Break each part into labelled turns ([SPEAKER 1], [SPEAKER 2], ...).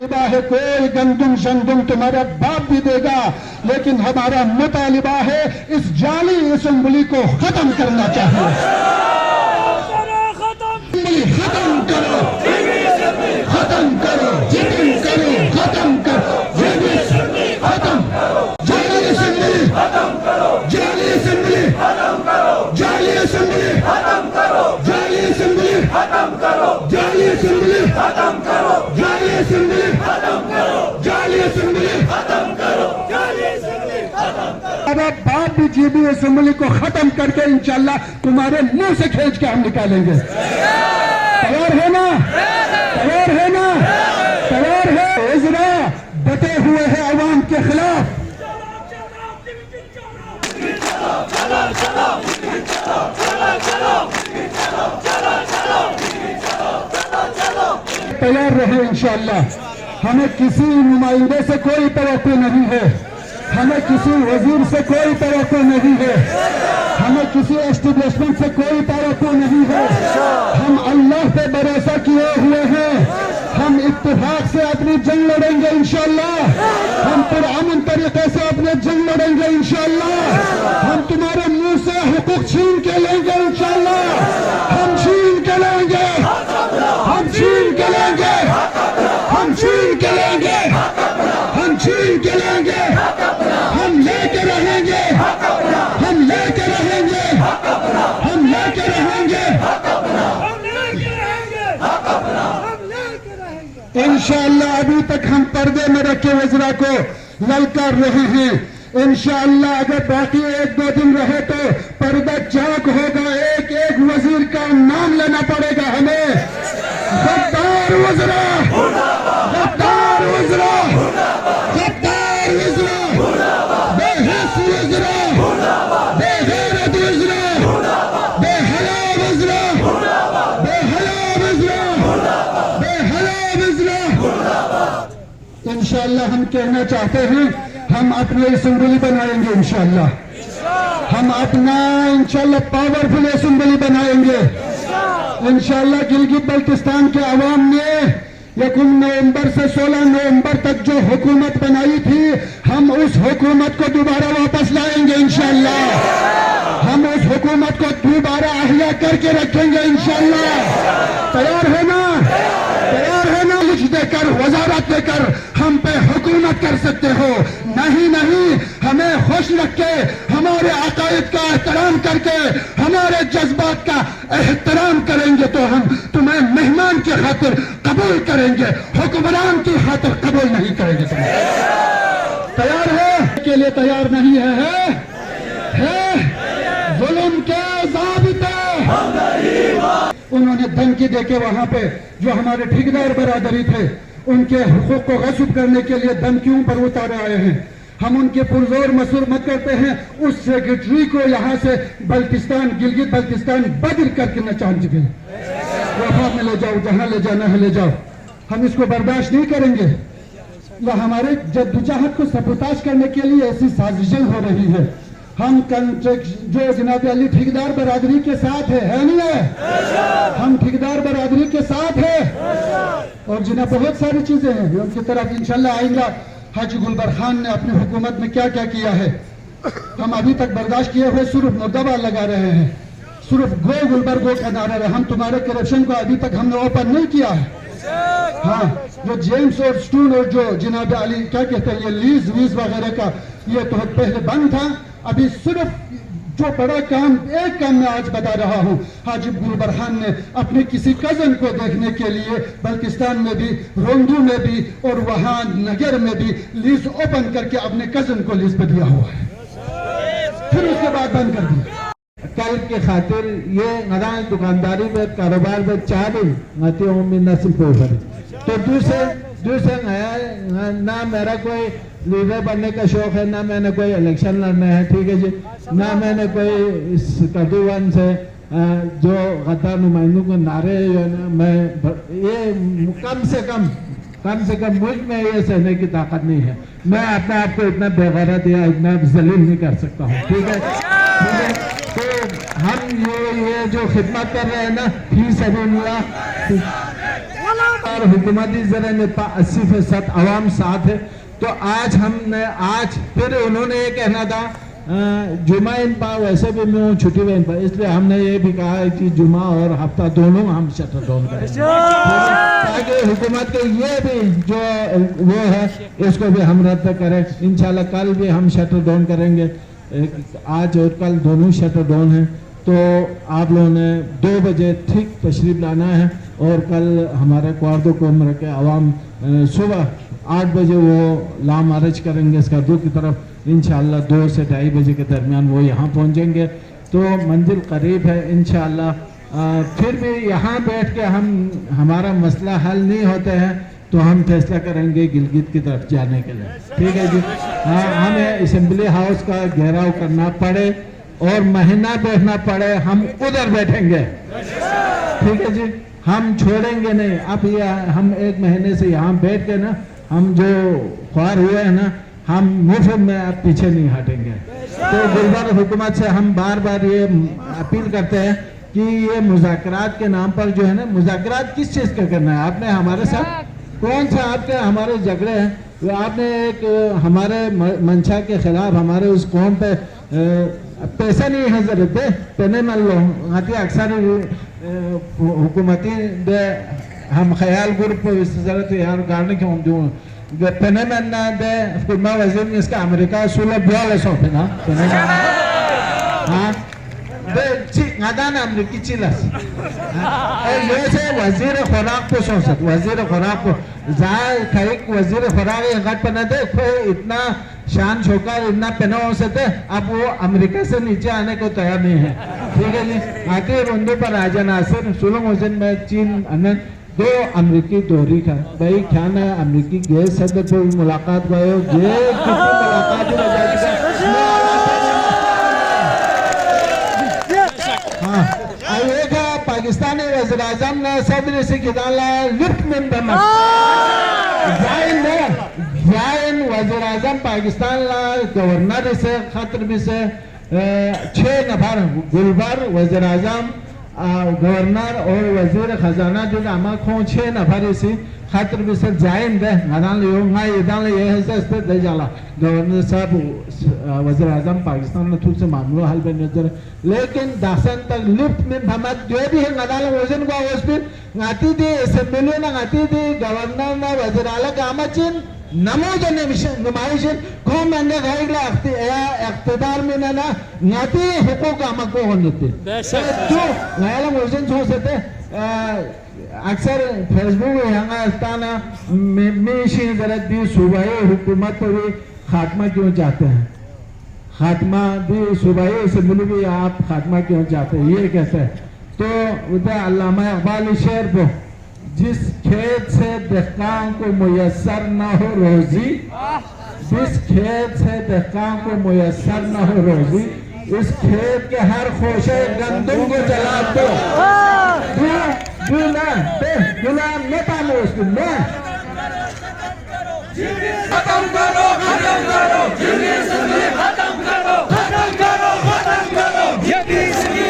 [SPEAKER 1] मुतालिबा है कोई गंदुम शंदुम तुम्हारा बाप भी देगा, लेकिन हमारा मुतालिबा है इस जाली असेंबली को खत्म करना चाहिए। खत्म करो, खत्म करो, खत्म करो, खत्म, जाली असेंबली खत्म करो, जाली असेंबली खत्म करो, जाली असेंबली खत्म करो, जाली असेंबली खत्म करो, जाली असेंबली खत्म करो, जाली असेंबली खत्म करो, जाली असेंबली खत्म करो, जाली असेंबली खत्म करो। अब बाप भी जीबी असेंबली को खत्म करके इंशाल्लाह तुम्हारे मुंह से खींच के हम निकालेंगे। तैयार है ना? तैयार है ना? तैयार है? इजरा डटे हुए हैं अवाम के खिलाफ। तैयार रहे इंशाअल्लाह। हमें किसी नुमाइंदे से कोई तवक्को नहीं है, हमें किसी वजीर से कोई तवक्को नहीं है, हमें किसी एस्टेब्लिशमेंट से कोई तवक्को नहीं है। हम अल्लाह पे भरोसा किए हुए हैं। हम इत्तेफाक से अपनी जंग लड़ेंगे इंशाअल्लाह। हम पुरअमन तरीके से अपने जंग लड़ेंगे इंशाअल्लाह। हम तुम्हारे मुंह से हुकूक छीन के लेंगे इंशाअल्लाह। हम छीन के लेंगे, हम छीन के लेंगे, हम छीन के लेंगे, हम छीन के लेंगे, हम लेके रहेंगे, हम लेके रहेंगे, हम लेके रहेंगे इंशाअल्लाह। अभी तक हम पर्दे में रखे वज़रा को ललकार रहे हैं। इंशाअल्लाह अगर बाकी एक दो दिन रहे तो पर्दा चाक होगा। एक एक वजीर का नाम लेना पड़ेगा हमें। गद्दार वज़रा, गद्दार वज़रा, गद्दार वज़रा, बेहिस वज़रा, बेगैरत वज़रा, बेहया वज़रा, बेहया वज़रा, बेहया वज़रा। इंशाअल्लाह हम कहना चाहते हैं हम अपनी असेंबली बनाएंगे इंशाअल्लाह। हम अपना इंशाअल्लाह पावरफुल असेंबली बनाएंगे इंशाअल्लाह। गिलगित बल्तिस्तान के अवाम ने 1 नवंबर से 16 नवंबर तक जो हुकूमत बनाई थी, हम उस हुकूमत को दोबारा वापस लाएंगे इंशाअल्लाह। हम उस हुकूमत को दोबारा अहिया करके रखेंगे इंशाअल्लाह। तैयार है ना? तैयार है ना? लिख देकर, वजारत देकर हम पे हुकूमत कर सकते हो। नहीं नहीं, हमें खुश रख के, हमारे अकायद का एहतराम करके, हमारे जज्बात का एहतराम करेंगे तो हम तुम्हें मेहमान की खातिर कबूल करेंगे, हुक्मरान की खातिर कबूल नहीं करेंगे तुम्हें। तैयार है? के लिए तैयार नहीं है? जुल्म के ज़ाबिते उन्होंने धमकी देके वहां पे जो हमारे ठेकेदार बरादरी थे उनके हुकूक को गस्ब करने के लिए धमकियों पर उतारे आए हैं। हम उनके पुरजोर मसरूमत करते हैं। उस सेक्रेटरी को यहाँ से बल्तिस्तान, गिलगित बल्तिस्तान बदल करके न चांद गए। वफा में ले जाओ, जहां ले जाना है ले जाओ। हम इसको बर्दाश्त नहीं करेंगे। या हमारे जद्दोजहद को सबूताज करने के लिए ऐसी साजिशें हो रही है। हम कंट्रैक्ट जो जनाब अली ठेकेदार बरादरी के साथ है नहीं है? हम ठेकेदार बरादरी के साथ है। और जनाब बहुत सारी चीजें हैं उनकी तरफ इंशाल्लाह आएंगा। हाजी गुलबर खान ने अपनी हुकूमत में क्या क्या किया है हम अभी तक बर्दाश्त किए हुए सिर्फ मुर्दाबाद लगा रहे हैं। सिर्फ गो गुलबर गो का नारा है। हम तुम्हारे करप्शन को अभी तक हमने ओपन नहीं किया है। हाँ, जो जेम्स और स्टून और जो जनाब अली क्या कहते हैं ये लीज वीज वगैरह का ये तो पहले बंद था। अभी सिर्फ जो बड़ा काम, एक काम मैं आज बता रहा हूँ। हाजी गुलबर खान ने अपने किसी कजन को देखने के लिए बल्तिस्तान में भी, रोंदू में भी और वहाँ नगर में भी लीज ओपन करके अपने कजन को लीज पे दिया हुआ है। फिर उसके बाद बंद कर दिया।
[SPEAKER 2] कल के खातिर ये नदान दुकानदारी में कारोबार में चालू नतियों में नस्ल पोषण। तो दूसरे नया ना मेरा कोई लीडर बनने का शौक है, ना मैंने कोई इलेक्शन लड़ना है, ठीक है जी, ना मैंने कोई इस कटुवन से जो गद्दार नुमाइंदों को नारे मैं ये कम से कम मुल्क में ये सहने की ताकत नहीं है। मैं अपने आप को इतना बेगैरत या इतना जलील नहीं कर सकता हूँ, ठीक है। तो हम ये जो खिदमत कर रहे हैं ना, फी सबीलिल्लाह बार हुकूमती ज़रा में 80% आवाम साथ है। तो आज हमने आज फिर उन्होंने ये कहना था जुमा इन पा वैसे भी मैं हूँ छुट्टी में इन पा, इसलिए हमने ये भी कहा है कि जुमा और हफ्ता दोनों हम शटर डाउन करेंगे ताकि हुकूमत के ये भी जो वो है इसको भी हम रद्द करें। इंशाल्लाह कल भी हम शटर डाउन करेंगे, आज और कल दोनों शटर डाउन हैं। तो आप लोगों ने 2 बजे ठीक तशरीफ लाना है और कल हमारे क्वार्दो को उम्र के अवाम सुबह 8 बजे वो लामारज करेंगे स्कर्दू की तरफ, इंशाअल्लाह 2 से 2:30 बजे के दरमियान वो यहाँ पहुँचेंगे। तो मंजिल करीब है इंशाअल्लाह। फिर भी यहाँ बैठ के हमारा मसला हल नहीं होते हैं तो हम फैसला करेंगे गिलगित की तरफ जाने के लिए, ठीक है जी। हमें असम्बली हाउस का घेराव करना पड़े और महीना बैठना पड़े हम उधर बैठेंगे, ठीक है जी। हम छोड़ेंगे नहीं। अब ये हम 1 महीने से यहाँ बैठ के ना हम जो ख्वार हुए हैं ना हम मुफ्त में अब पीछे नहीं हटेंगे। तो गुलबर हुकूमत से हम बार बार ये अपील करते हैं कि ये मुज़ाकरात के नाम पर जो है ना, मुज़ाकरात किस चीज़ का करना है? आपने हमारे साथ कौन सा आपके हमारे झगड़े हैं? तो आपने एक हमारे मंशा के खिलाफ हमारे उस कौम पे पैसा नहीं है जरूरत है पेने मान लो आती अक्सर हुकूमती हम ख्याल ग्रुप जरूरत यार गाने के हम जो पेने मन दे फिल्मा वजीर इसका अमेरिका सुलभ बोले सोफे ना पेने हाँ दे ngadan अमेरिकी चिल्लास ये से वजीर खुराक को सोचत वजीर खुराक को जाए खाइक वजीर खुराक ये घाट पना दे कोई इतना शान शौकार इतना पहना हो सकते अब वो अमेरिका से नीचे आने को तैयार नहीं है, ठीक है जी। आके रोंदे पर राजा नासिर सुलम हुसैन में चीन अनंत 2 अमेरिकी दोहरी का भाई क्या ना अमेरिकी गए सदर पे मुलाकात गए ये किसी मुलाकात ही हाँ आएगा पाकिस्तानी वज़ीर आज़म ने सदर से खिदाला लिफ्ट में बना जाइन वज़ीर आज़म पाकिस्तान ला गवर्नर से खतर भी से 6 नफर गुलबर वज़ीर आज़म गवर्नर और वजीर खजाना जो आमा खो 6 नफर इसी खतर भी से जाइन दे गदान ले होगा ये दान ले ये है से दे जाला गवर्नर साहब वज़ीर आज़म पाकिस्तान ने थोड़ा से मामला हल पे नजर लेकिन दासन तक लिफ्ट में भमत जो भी है गदान वजन को हॉस्पिटल गाती थी असेंबली ना गाती थी गवर्नर ना वज़ीर आला कामा चीन नमो जने नुमाइश को मैंने गाइडला इख्तिदार में ना नाती हुकूक आमको होते जो गायला मोशन हो सकते अक्सर फेसबुक यहाँ स्थाना में शी जरा दी सूबाई हुकूमत भी खात्मा क्यों चाहते हैं? खात्मा भी सूबाई असेंबली भी आप खात्मा क्यों चाहते हैं? ये कैसे है? तो उधर अल्लामा इकबाल शेर को जिस खेत से दहकान को मुयस्सर न हो रोजी, जिस खेत से दहकान को मुयस्सर न हो रोजी, इस खेत के हर खोशे गंदम को जला दो। गुलाम न पालो उसको न खत्म करो खत्म करो खत्म करो खत्म करो खत्म करो ये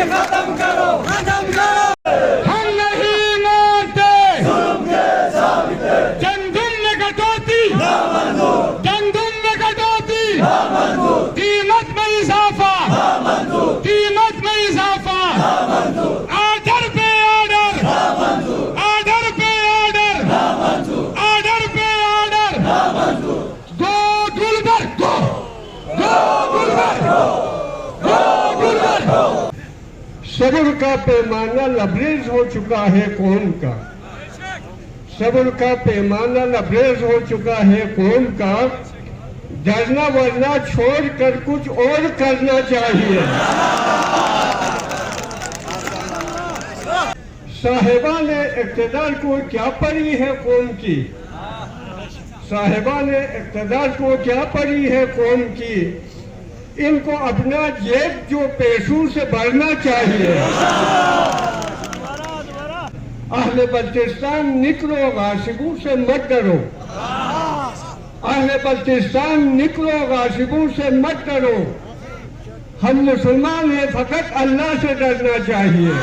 [SPEAKER 2] खत्म करो खत्म करो।
[SPEAKER 3] सब्र का पैमाना लबरेज हो चुका है कौम का, सब्र का पैमाना लबरेज हो चुका है कौम का, डरना वरना छोड़कर कुछ और करना चाहिए। साहिबान इक़्तिदार को क्या पड़ी है कौम की, साहिबान इक़्तिदार को क्या पड़ी है कौम की, इनको अपना जेब जो पैसों से भरना चाहिए। अहले बल्तिस्तान निकलो गासिबों से मत डरो, अहले बल्तिस्तान निकलो गासिबों से मत डरो, हम मुसलमान हैं फकत अल्लाह से डरना चाहिए।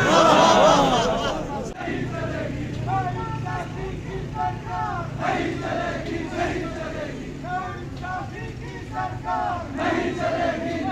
[SPEAKER 4] نہیں چلے گی